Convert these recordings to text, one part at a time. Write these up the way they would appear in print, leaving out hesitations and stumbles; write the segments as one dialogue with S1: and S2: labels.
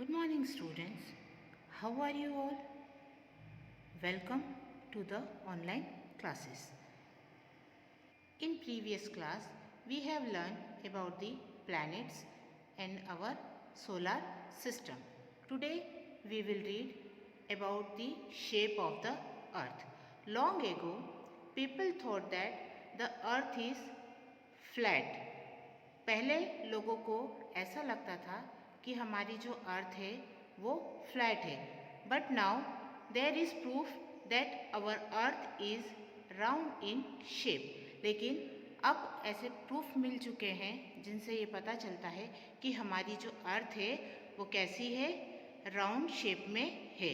S1: Good morning, students. How are you all? Welcome to the online classes. In previous class, we have learned about the planets and our solar system. Today, we will read about the shape of the earth. Long ago, people thought that the earth is flat. पहले लोगों को ऐसा लगता था कि हमारी जो अर्थ है वो फ्लैट है, but now there is proof that our earth is round in shape. लेकिन अब ऐसे प्रूफ मिल चुके हैं जिनसे ये पता चलता है कि हमारी जो अर्थ है वो कैसी है, राउंड शेप में है।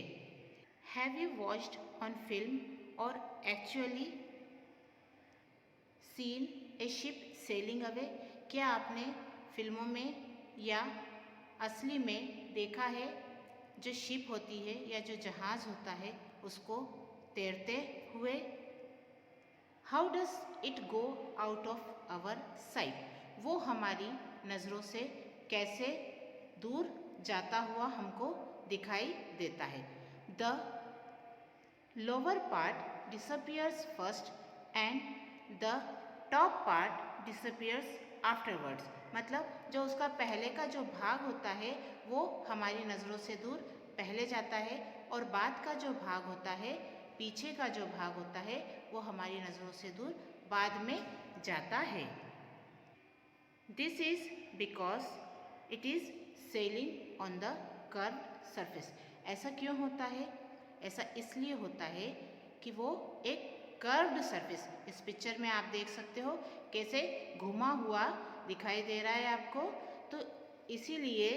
S1: Have you watched on film और actually seen a ship sailing away? क्या आपने फिल्मों में या असली में देखा है जो शिप होती है या जो जहाज़ होता है उसको तैरते हुए? How does it go out of our sight? वो हमारी नज़रों से कैसे दूर जाता हुआ हमको दिखाई देता है। The lower part disappears first and the top part disappears afterwards. मतलब जो उसका पहले का जो भाग होता है वो हमारी नज़रों से दूर पहले जाता है और बाद का जो भाग होता है, पीछे का जो भाग होता है वो हमारी नज़रों से दूर बाद में जाता है। This is because it is selling on the curved surface. ऐसा क्यों होता है? ऐसा इसलिए होता है कि वो एक कर्व्ड सरफेस, इस पिक्चर में आप देख सकते हो कैसे घुमा हुआ दिखाई दे रहा है आपको, तो इसीलिए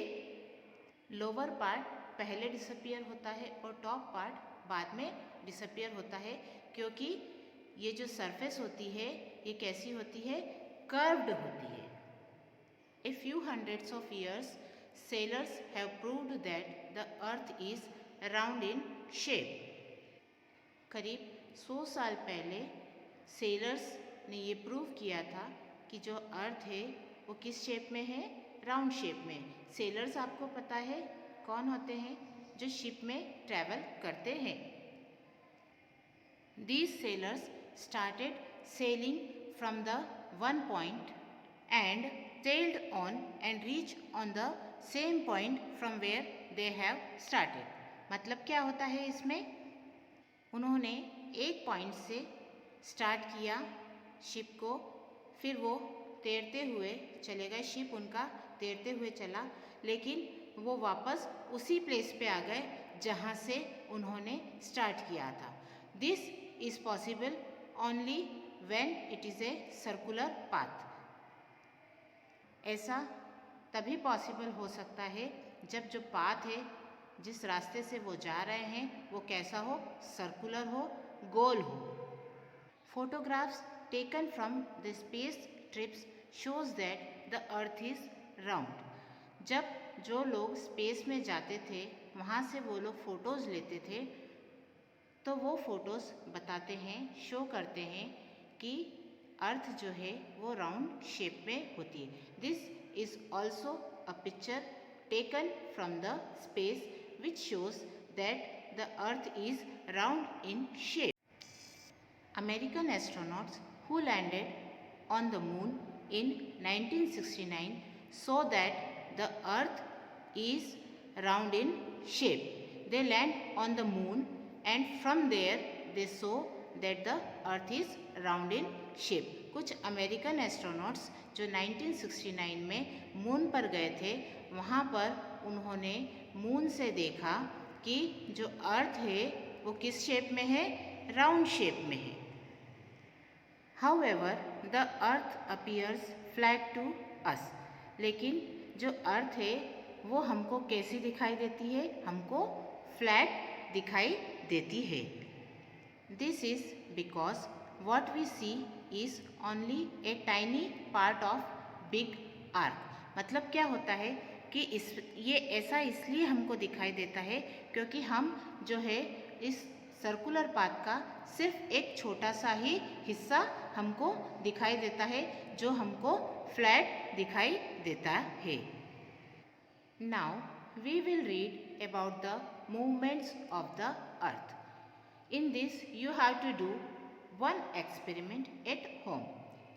S1: लोअर पार्ट पहले डिसअपियर होता है और टॉप पार्ट बाद में डिसअपियर होता है, क्योंकि ये जो सरफेस होती है ये कैसी होती है, कर्व्ड होती है। A few hundreds of years sellers have proved that the earth is round in shape. करीब 100 साल पहले सेलर्स ने ये प्रूव किया था कि जो अर्थ है वो किस शेप में है, राउंड शेप में। सेलर्स आपको पता है कौन होते हैं? जो शिप में ट्रैवल करते हैं। These sailors started sailing from the one point and sailed on and reached on the same point from where they have started। मतलब क्या होता है इसमें? उन्होंने एक पॉइंट से स्टार्ट किया शिप को, फिर वो तैरते हुए चले गए, शिप उनका तैरते हुए चला, लेकिन वो वापस उसी प्लेस पे आ गए जहाँ से उन्होंने स्टार्ट किया था। This is possible only when it is a circular path. ऐसा तभी पॉसिबल हो सकता है जब जो पाथ है, जिस रास्ते से वो जा रहे हैं वो कैसा हो, सर्कुलर हो, गोल हो। Photographs taken from the space trips shows that the earth is round. जब जो लोग स्पेस में जाते थे वहाँ से वो लोग फ़ोटोज़ लेते थे, तो वो फ़ोटोज़ बताते हैं, शो करते हैं कि अर्थ जो है वो राउंड शेप में होती है। This is also a picture taken from the space which shows that the earth is round in shape. American astronauts who landed on the moon in 1969 saw that the earth is round in shape. They land on the moon and from there they saw that the earth is round in shape. कुछ American astronauts जो 1969 में moon पर गए थे, वहाँ पर उन्होंने moon से देखा कि जो अर्थ है वो किस शेप में है, राउंड शेप में है। However, the earth appears flat to us. लेकिन जो अर्थ है वो हमको कैसी दिखाई देती है, हमको फ्लैट दिखाई देती है। This is because what we see is only a tiny part of big arc। मतलब क्या होता है कि ये ऐसा इसलिए हमको दिखाई देता है क्योंकि हम जो है इस सर्कुलर पाथ का सिर्फ एक छोटा सा ही हिस्सा हमको दिखाई देता है, जो हमको फ्लैट दिखाई देता है। Now we will read about the movements of the earth. In this you have to do one experiment at home.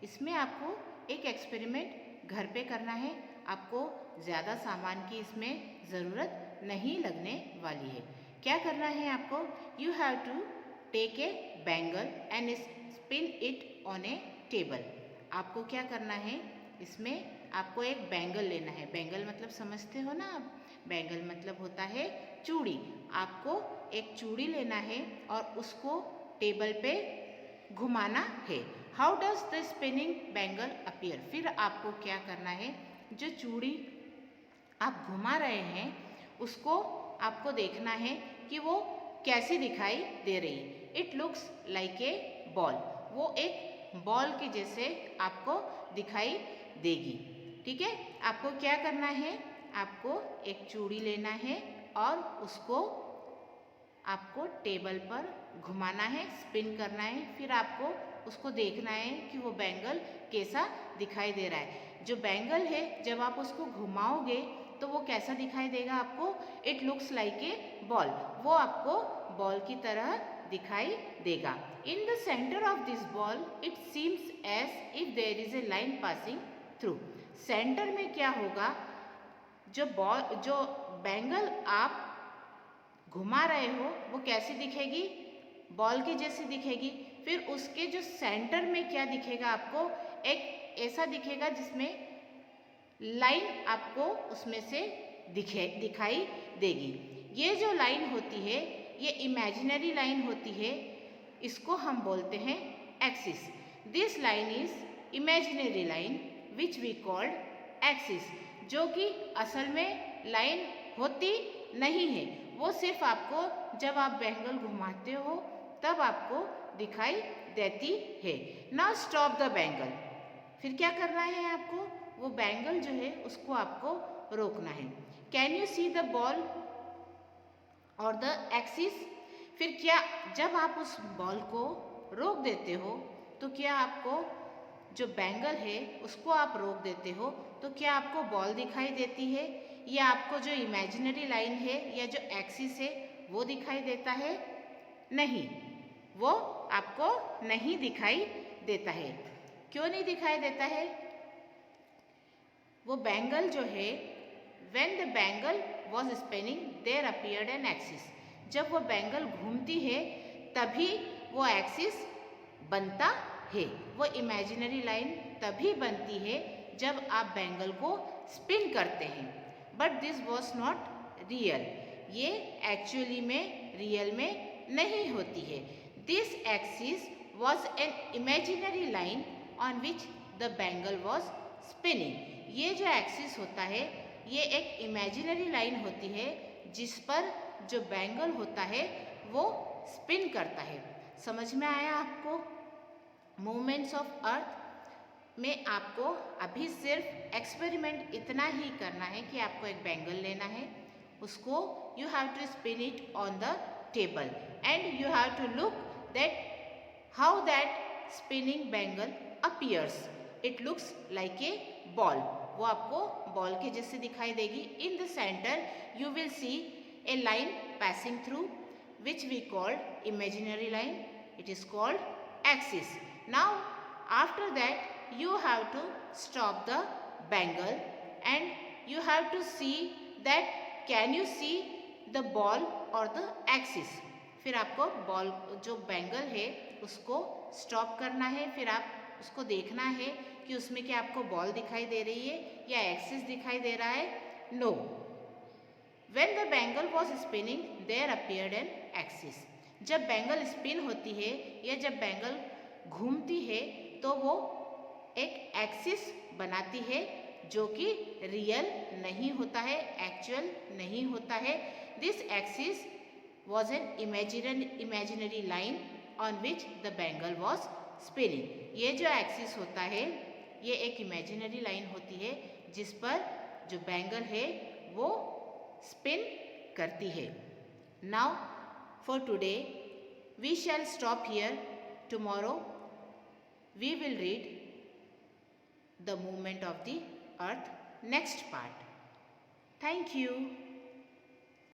S1: इसमें आपको एक एक्सपेरिमेंट घर पे करना है. आपको ज़्यादा सामान की इसमें ज़रूरत नहीं लगने वाली है. क्या करना है आपको? You have to take a bangle and spin it on a table. आपको क्या करना है? इसमें आपको एक बैंगल लेना है. बैंगल मतलब समझते हो ना आप? बैंगल मतलब होता है चूड़ी. आपको एक चूड़ी लेना है और उसको टेबल पे घुमाना है. How does the spinning bangle appear? फिर आपको क्या करना है? जो चूड़ी आप घुमा रहे हैं उसको आपको देखना है कि वो कैसी दिखाई दे रही है. It looks like a ball. वो एक बॉल के जैसे आपको दिखाई देगी. ठीक है. आपको क्या करना है? आपको एक चूड़ी लेना है और उसको आपको टेबल पर घुमाना है, स्पिन करना है. फिर आपको उसको देखना है कि वो बैंगल कैसा दिखाई दे रहा है. जो बैंगल है जब आप उसको घुमाओगे तो वो कैसा दिखाई देगा आपको? It looks like a ball. वो आपको बॉल की तरह दिखाई देगा. In the centre of this ball it seems as if there is a line passing through. Centre में क्या होगा? जो बैंगल आप घुमा रहे हो वो कैसी दिखेगी? बॉल की जैसी दिखेगी. फिर उसके जो सेंटर में क्या दिखेगा आपको? एक ऐसा दिखेगा जिसमें लाइन आपको उसमें से दिखाई देगी. ये जो लाइन होती है ये इमेजिनरी लाइन होती है. इसको हम बोलते हैं axis. This line is imaginary line which we called axis. जो कि असल में लाइन होती नहीं है. वो सिर्फ आपको जब आप बैंगल घुमाते हो तब आपको दिखाई देती है. Now stop the bangle. फिर क्या करना है आपको? वो बैंगल जो है उसको आपको रोकना है. Can you see the ball और द एक्सिस? फिर क्या जब आप उस बॉल को रोक देते हो तो क्या आपको जो बैंगल है उसको आप रोक देते हो तो क्या आपको बॉल दिखाई देती है या आपको जो इमेजिनरी लाइन है या जो एक्सिस है वो दिखाई देता है? नहीं, वो आपको नहीं दिखाई देता है. क्यों नहीं दिखाई देता है? वो बैंगल जो है when the bangle was spinning there appeared an axis. जब वो बैंगल घूमती है तभी वो एक्सिस बनता है. वो इमेजिनरी लाइन तभी बनती है जब आप बैंगल को स्पिन करते हैं. But this was not real. ये एक्चुअली में रियल में नहीं होती है. This axis was an imaginary line on which the bangle was spinning. ये जो एक्सिस होता है ये एक इमेजिनरी लाइन होती है जिस पर जो बैंगल होता है वो स्पिन करता है. समझ में आया आपको? मूवमेंट्स ऑफ अर्थ में आपको अभी सिर्फ एक्सपेरिमेंट इतना ही करना है कि आपको एक बैंगल लेना है. उसको you have to spin it on the table and you have to look that how that spinning bangle appears. It looks like a ball. वो आपको बॉल के जैसे दिखाई देगी. In the centre you will see a line passing through which we called imaginary line. It is called axis. Now after that you have to stop the bangle and you have to see that can you see the ball or the axis. फिर आपको ball जो bangle है उसको stop करना है. फिर आप उसको देखना है कि उसमें क्या आपको बॉल दिखाई दे रही है या एक्सिस दिखाई दे रहा है. No. When the bangle was spinning, there appeared an axis. जब बैंगल स्पिन होती है या जब बैंगल घूमती है तो वो एक एक्सिस बनाती है जो कि रियल नहीं होता है, एक्चुअल नहीं होता है. This axis was an imaginary line on which the bangle was spinning. ये जो एक्सिस होता है ये एक इमेजिनरी लाइन होती है जिस पर जो बैंगल है वो स्पिन करती है. Now for today we shall stop here. Tomorrow we will read the movement of the earth next part. Thank you.